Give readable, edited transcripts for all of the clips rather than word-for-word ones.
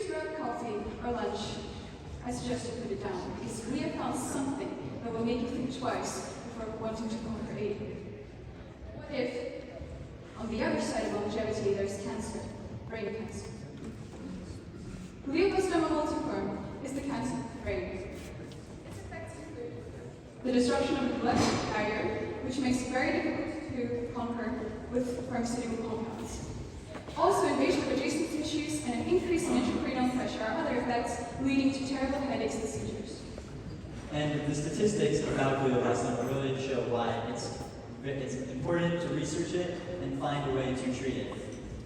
grab coffee or lunch, I suggest you put it down, because we have found something that will make you think twice before wanting to conquer AD. What if, on the other side of longevity, there's cancer, brain cancer? Glioblastoma multiforme is the cancer of the brain. Its effects include the disruption of the blood-brain barrier, which makes it very difficult to conquer with pharmaceutical compounds. Also, invasion of adjacent tissues and an increase in intracranial pressure are other effects leading to terrible headaches and seizures. And the statistics about glioblastoma really show why it's important to research it and find a way to treat it.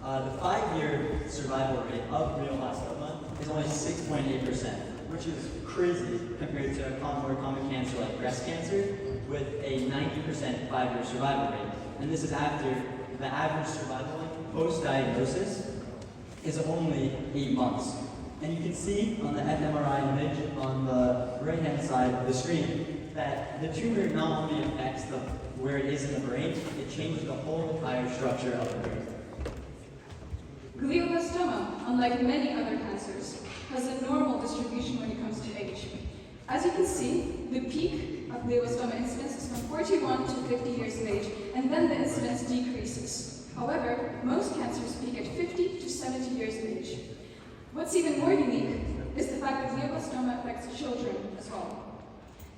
The 5-year survival rate of glioblastoma is only 6.8%, which is crazy compared to a more common cancer like breast cancer with a 90% 5-year survival rate. And this is after the average survival post-diagnosis is only 8 months. And you can see on the fMRI image on the right-hand side of the screen that the tumor not only affects where it is in the brain, it changes the whole entire structure of the brain. Glioblastoma, unlike many other cancers, has a normal distribution when it comes to age. As you can see, the peak of glioblastoma incidence is from 41 to 50 years of age, and then the incidence decreases. However, most cancers peak at 50 to 70 years of age. What's even more unique is the fact that glioblastoma affects children as well.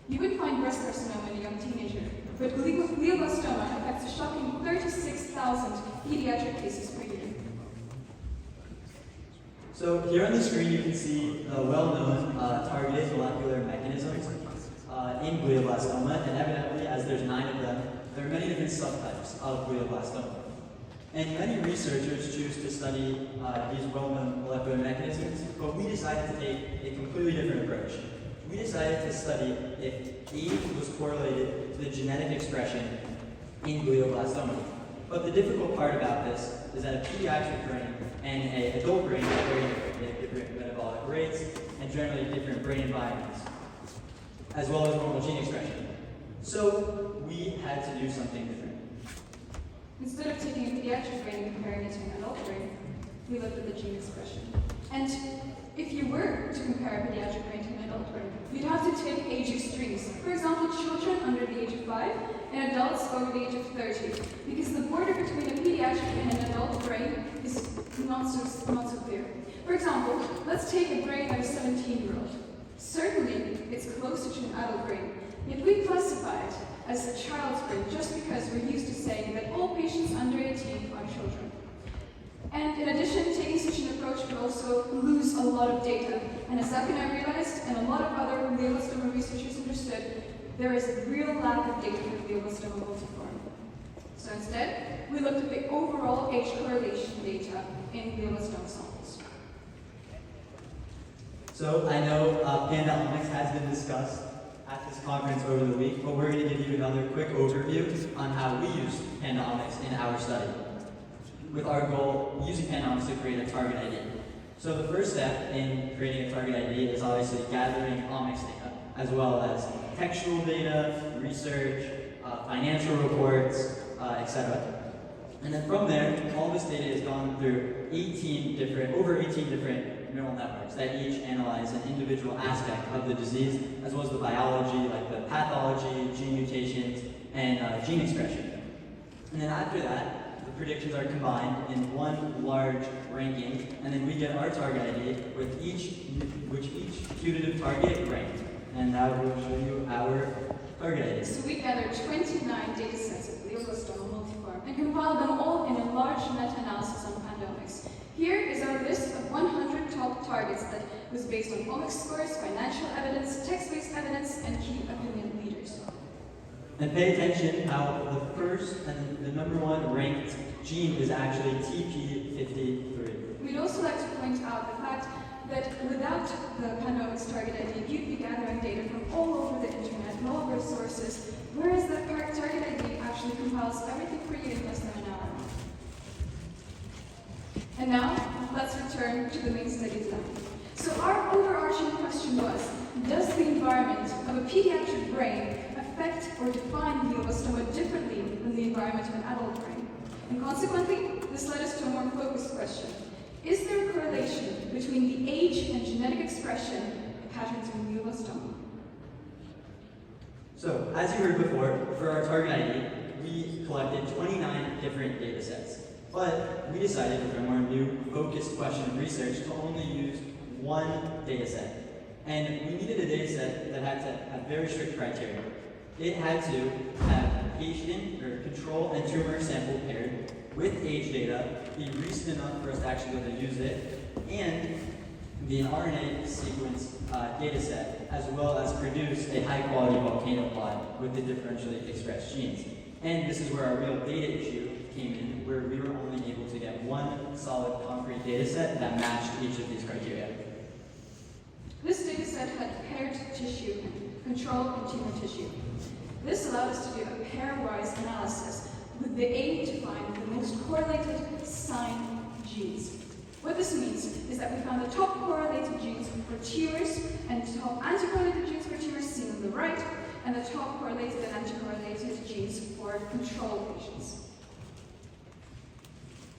You would find breast carcinoma in a young teenager, but glioblastoma affects a shocking 36,000 pediatric cases per year. So here on the screen you can see the well-known targeted molecular mechanisms in glioblastoma, and evidently, as there's 9 of them, there are many different subtypes of glioblastoma. And many researchers choose to study these well-known molecular mechanisms, but we decided to take a completely different approach. We decided to study if age was correlated to the genetic expression in glioblastoma. But the difficult part about this is that a pediatric brain and an adult brain have very different metabolic rates and generally different brain environments, as well as normal gene expression. So we had to do something different. Instead of taking a pediatric brain and comparing it to an adult brain, we looked at the gene expression. And if you were to compare a pediatric brain to an adult brain, you'd have to take age extremes. For example, children under the age of 5 and adults over the age of 30, because the border between a pediatric and an adult brain is not so clear. For example, let's take a brain of a 17-year-old. Certainly, it's closer to an adult brain, yet we classify it as a child's brain just because we're used to saying that all patients under 18 are children. And in addition, taking such an approach would also lose a lot of data. And as Zachary and I realized, and a lot of other glioblastoma researchers understood, there is a real lack of data for glioblastoma multiforme. So instead, we looked at the overall age correlation data in glioblastoma samples. So I know PandaOmics has been discussed at this conference over the week, but we're going to give you another quick overview on how we use PandaOmics in our study, with our goal using PandaOmics to create a target ID. So the first step in creating a target ID is obviously gathering omics data, as well as textual data, research, financial reports, etc. And then from there, all this data is gone through over 18 different neural networks that each analyze an individual aspect of the disease, as well as the biology, like the pathology, gene mutations, and gene expression. And then after that, the predictions are combined in one large ranking, and then we get our target ID with each putative target ranked. And now we'll show you our target ID. So we gathered 29 data sets of glioblastoma multiforme and compiled them all in a large meta-analysis on PandaOmics. Here is our list of 100 top targets that was based on omics scores, financial evidence, text-based evidence, and key opinion leaders. And pay attention how the first and the number 1 ranked gene is actually TP53. We'd also like to point out the fact that without the PandaOmics target ID, you'd be gathering data from all over the internet and all over sources, whereas the target ID actually compiles everything for you in less than an hour. And now, let's return to the main study design. So our overarching question was, does the environment of a pediatric brain affect or define glioblastoma differently than the environment of an adult brain? And consequently, this led us to a more focused question. Is there a correlation between the age expression patterns in glioblastoma. So, as you heard before, for our target ID, we collected 29 different data sets. But we decided from our new focused question research to only use one data set. And we needed a data set that had to have very strict criteria. It had to have patient or control and tumor sample paired with age data, be recent enough for us to actually be able to use it, and be an RNA sequence data set, as well as produce a high quality volcano plot with the differentially expressed genes. And this is where our real data issue came in, where we were only able to get one solid concrete data set that matched each of these criteria. This data set had paired tissue, control, and tumor tissue. This allowed us to do a pairwise analysis with the aim to find the most correlated sign genes. What this means is that we found the top correlated genes for tumors and top anticorrelated genes for tumors seen on the right, and the top correlated and anticorrelated genes for control patients.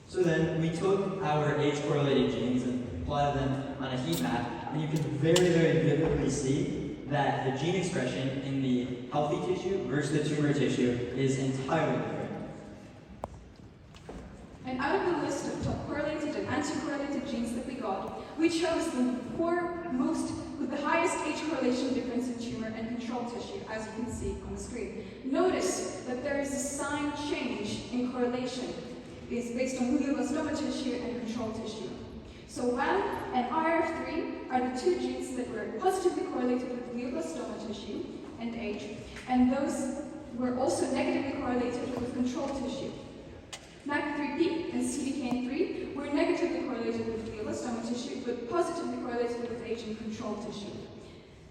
So then we took our age-correlated genes and plotted them on a heat map, and you can very, very vividly see that the gene expression in the healthy tissue versus the tumor tissue is entirely different. And out of the list of top correlated and anti-correlated genes that we got, we chose the four most with the highest age correlation difference in tumor and control tissue, as you can see on the screen. Notice that there is a sign change in correlation. It's based on glioblastoma tissue and control tissue. So WAM and IRF3 are the two genes that were positively correlated with glioblastoma tissue and age, and those were also negatively correlated with control tissue. NAC3P and CDKN3 were negatively correlated with glioblastoma tissue, but positively correlated with age and control tissue.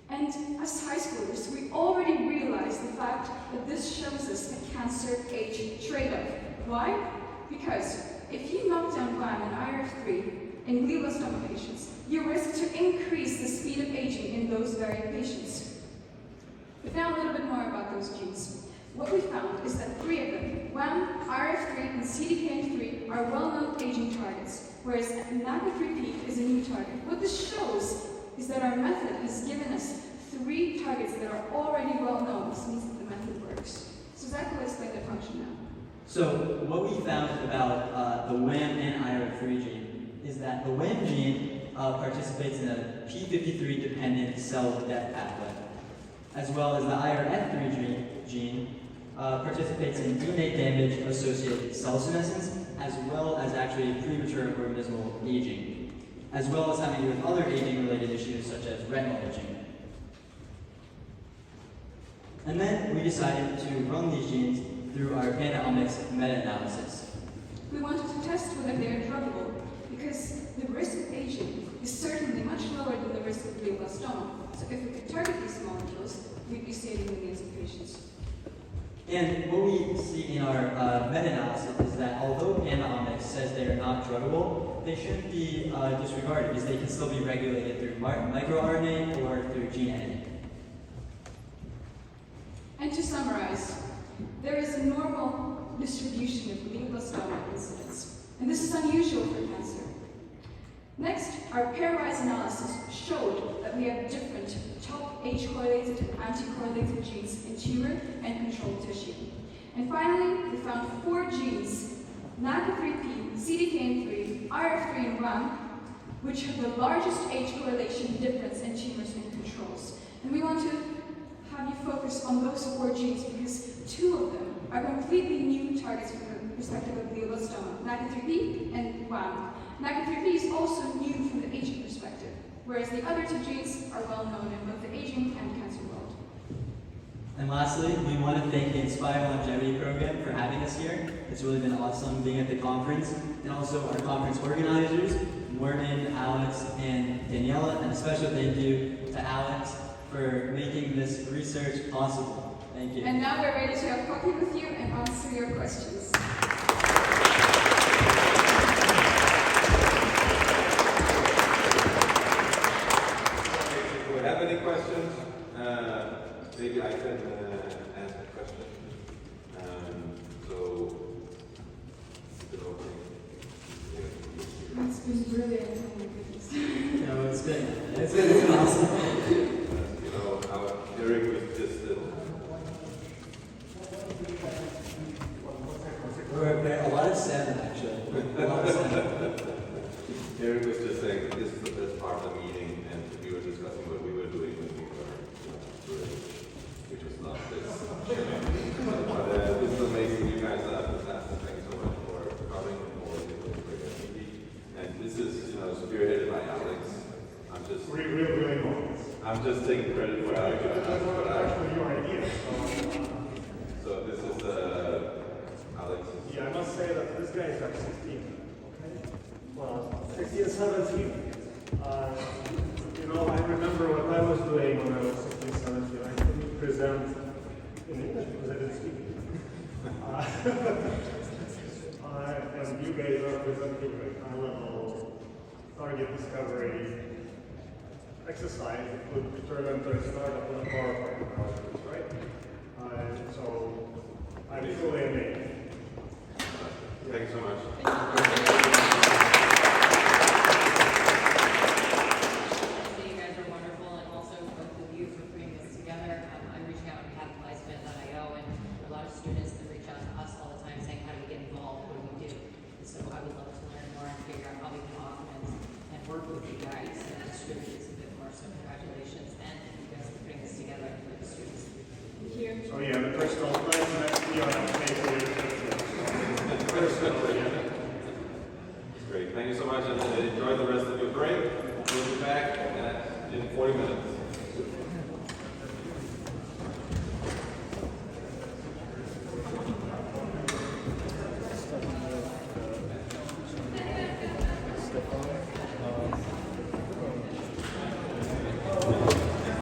And as high schoolers, we already realized the fact that this shows us a cancer-age trade-off. Why? Because if you knock down WAM and IRF3 in glioblastoma patients, you risk to increase the speed of aging in those very patients. But now a little bit more about those genes. What we found is that three of them, WAM, IRF3, and CDKN3, are well-known aging targets, whereas NAC3P is a new target. What this shows is that our method has given us three targets that are already well-known. This means that the method works. So Zach will explain the function now. So what we found about the WAM and IRF3 gene is that the WAM gene participates in a p53-dependent cell death pathway, as well as the IRF3 gene participates in DNA damage-associated cell senescence, as well as actually premature organismal aging, as well as having to do with other aging-related issues such as retinal aging. And then we decided to run these genes through our Panda-omics meta-analysis. We wanted to test whether they are druggable, because the risk of aging is certainly much lower than the risk of glioblastoma. So if we could target these molecules, we'd be saving millions of patients. And what we see in our meta-analysis is that although Panda-omics says they are not druggable, they shouldn't be disregarded because they can still be regulated through microRNA or through gene editing. And to summarize, there is a normal distribution of glioblastoma incidence, and this is unusual for cancer. Next, our pairwise analysis showed that we have different top age-correlated and anti-correlated genes in tumor and control tissue. And finally, we found four genes, NAC3P, CDKN3, IRF3, and WAM, which have the largest age correlation difference in tumors and controls. And we want to have you focus on those four genes because two of them are completely new targets from the perspective of glioblastoma, NAC3P and WAM. NAC3P is also new from the aging perspective, whereas the other two genes are well known in both the aging and cancer world. And lastly, we want to thank the Inspire Longevity Program for having us here. It's really been awesome being at the conference, and also our conference organizers, Morgan, Alex, and Daniela, and a special thank you to Alex for making this research possible. Thank you. And now we're ready to have coffee with you and answer your questions. If you have any questions, maybe I can ask a question. It's been brilliant. Oh my goodness. It's been awesome. was just saying that this is the best part of the meeting, and we were discussing what we were doing when we were doing, which was not this. But this is amazing. You guys are fantastic. Thank you so much for coming and for the meeting. And this is, spearheaded by Alex. I'm just taking credit for Alex. Actually, your idea. So this is Alex. Yeah, I must say that this guy is like 16. Okay? Well, 16, 17. I remember what I was doing when I was 16, 17. I couldn't present in English because I didn't speak it. And you guys are presenting a high-level target discovery exercise that could turn into a startup in a PowerPoint process, right? So I'm truly amazed. Thanks so much. You guys are wonderful, and also both of you for putting this together. I'm reaching out on behalf of Lifespan.io, and a lot of students that reach out to us all the time saying, how do we get involved? What do we do? And so I would love to learn more and figure out how we can augment and work with you guys and distribute this a bit more. So congratulations, and you guys for putting this together for the students. Thank you. So yeah, the personal plans next year.